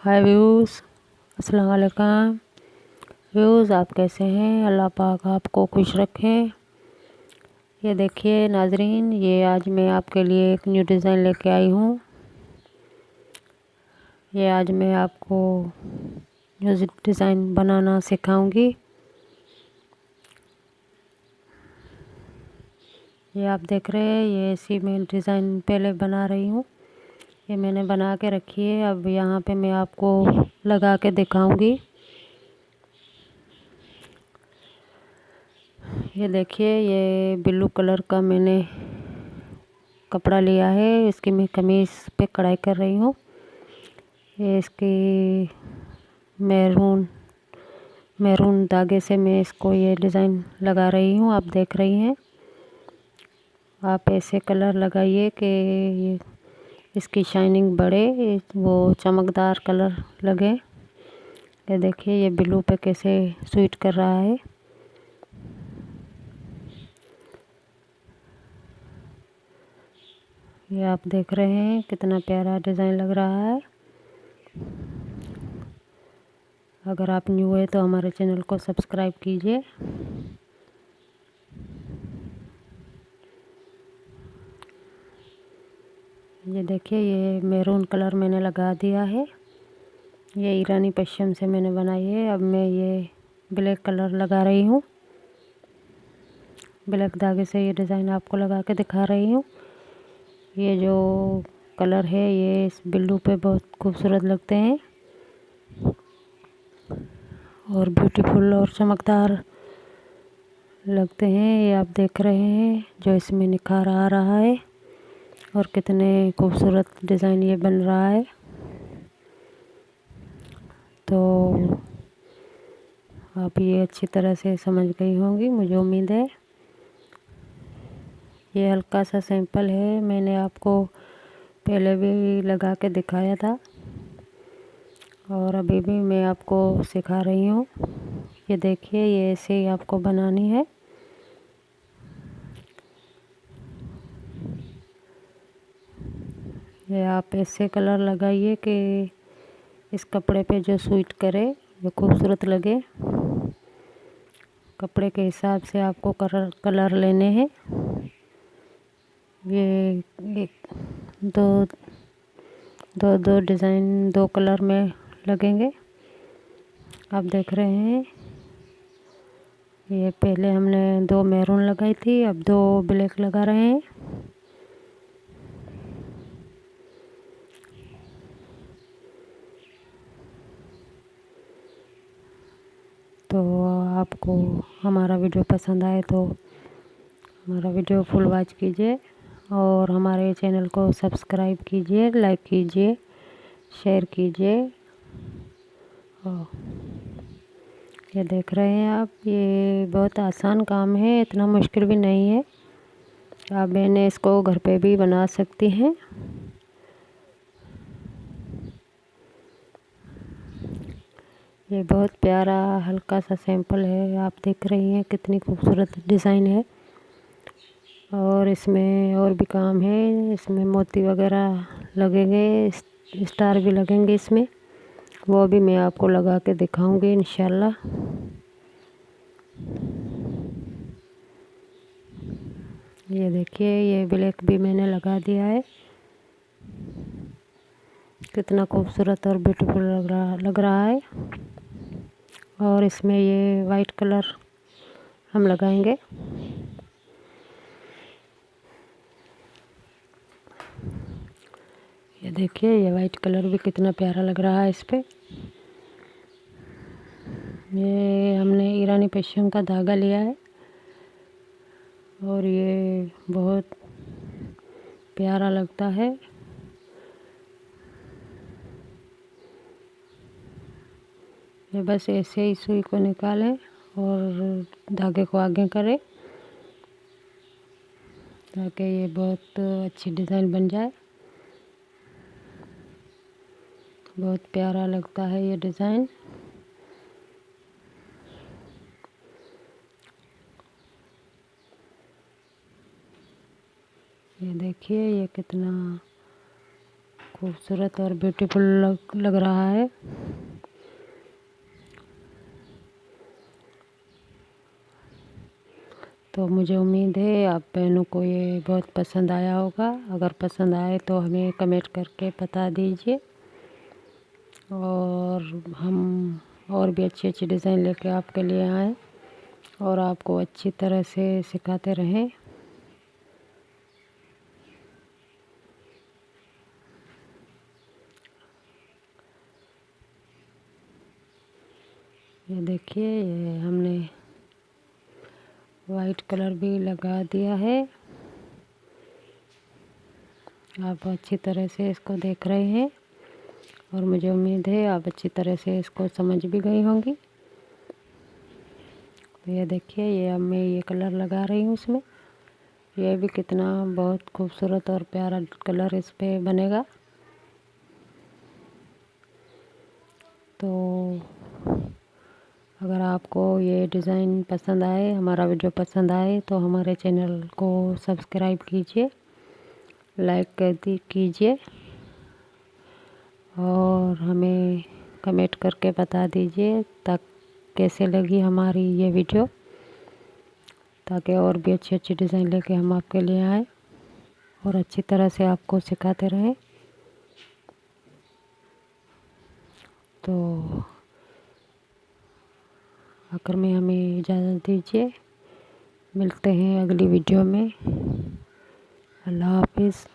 हाय views, अस्सलाम वालेकुम views. आप कैसे हैं? अल्लाह पाक आपको खुश रखें। ये देखिए नाजरीन, ये आज मैं आपके लिए एक न्यू डिज़ाइन लेके आई हूँ। ये आज मैं आपको न्यू डिज़ाइन बनाना सिखाऊंगी। ये आप देख रहे हैं, ये इसी में डिज़ाइन पहले बना रही हूँ। ये मैंने बना के रखी है। अब यहाँ पे मैं आपको लगा के दिखाऊंगी। ये देखिए, ये ब्लू कलर का मैंने कपड़ा लिया है। इसकी मैं कमीज़ पे कढ़ाई कर रही हूँ। ये इसकी मैरून धागे से मैं इसको ये डिज़ाइन लगा रही हूँ। आप देख रही हैं। आप ऐसे कलर लगाइए कि ये इसकी शाइनिंग बढ़े, वो चमकदार कलर लगे। ये देखिए, ये ब्लू पे कैसे सूट कर रहा है। ये आप देख रहे हैं कितना प्यारा डिज़ाइन लग रहा है। अगर आप न्यू है तो हमारे चैनल को सब्सक्राइब कीजिए। ये देखिए, ये मैरून कलर मैंने लगा दिया है। ये ईरानी पश्चिम से मैंने बनाई है। अब मैं ये ब्लैक कलर लगा रही हूँ। ब्लैक धागे से ये डिज़ाइन आपको लगा के दिखा रही हूँ। ये जो कलर है ये इस बिल्लू पे बहुत खूबसूरत लगते हैं और ब्यूटीफुल और चमकदार लगते हैं। ये आप देख रहे हैं जो इसमें निखार आ रहा है और कितने खूबसूरत डिज़ाइन ये बन रहा है। तो आप ये अच्छी तरह से समझ गई होंगी, मुझे उम्मीद है। ये हल्का सा सैंपल है, मैंने आपको पहले भी लगा के दिखाया था और अभी भी मैं आपको सिखा रही हूँ। ये देखिए, ये ऐसे ही आपको बनानी है। ये आप ऐसे कलर लगाइए कि इस कपड़े पे जो सूट करे, जो खूबसूरत लगे। कपड़े के हिसाब से आपको कलर लेने हैं। ये एक दो डिज़ाइन दो कलर में लगेंगे। आप देख रहे हैं, ये पहले हमने दो मैरून लगाई थी, अब दो ब्लैक लगा रहे हैं। तो आपको हमारा वीडियो पसंद आए तो हमारा वीडियो फुल वॉच कीजिए और हमारे चैनल को सब्सक्राइब कीजिए, लाइक कीजिए, शेयर कीजिए। और ये देख रहे हैं आप, ये बहुत आसान काम है, इतना मुश्किल भी नहीं है। आप बहनें इसको घर पे भी बना सकती हैं। ये बहुत प्यारा हल्का सा सैंपल है। आप देख रही हैं कितनी खूबसूरत डिज़ाइन है और इसमें और भी काम है। इसमें मोती वगैरह लगेंगे, स्टार भी लगेंगे इसमें। वो भी मैं आपको लगा के दिखाऊंगी इंशाल्लाह। ये देखिए, ये ब्लैक भी मैंने लगा दिया है। कितना खूबसूरत और ब्यूटीफुल लग रहा है। और इसमें ये वाइट कलर हम लगाएंगे। ये देखिए, ये वाइट कलर भी कितना प्यारा लग रहा है इस पे। ये हमने ईरानी पश्चिम का धागा लिया है और ये बहुत प्यारा लगता है। ये बस ऐसे ही सुई को निकालें और धागे को आगे करें ताकि ये बहुत अच्छी डिज़ाइन बन जाए। बहुत प्यारा लगता है ये डिज़ाइन। ये देखिए, ये कितना खूबसूरत और ब्यूटीफुल लग रहा है। तो मुझे उम्मीद है आप बहनों को ये बहुत पसंद आया होगा। अगर पसंद आए तो हमें कमेंट करके बता दीजिए, और हम और भी अच्छी अच्छी डिज़ाइन लेके आपके लिए आएँ और आपको अच्छी तरह से सिखाते रहें। ये देखिए, ये हमने वाइट कलर भी लगा दिया है। आप अच्छी तरह से इसको देख रहे हैं और मुझे उम्मीद है आप अच्छी तरह से इसको समझ भी गई होंगी। तो ये देखिए, ये अब मैं ये कलर लगा रही हूँ इसमें। ये भी कितना बहुत खूबसूरत और प्यारा कलर इस पे बनेगा। तो अगर आपको ये डिज़ाइन पसंद आए, हमारा वीडियो पसंद आए, तो हमारे चैनल को सब्सक्राइब कीजिए, लाइक कीजिए और हमें कमेंट करके बता दीजिए कैसे लगी हमारी ये वीडियो, ताकि और भी अच्छी अच्छी डिज़ाइन लेके हम आपके लिए आए और अच्छी तरह से आपको सिखाते रहें। तो आखिर में हमें इजाज़त दीजिए, मिलते हैं अगली वीडियो में। अल्लाह हाफिज़।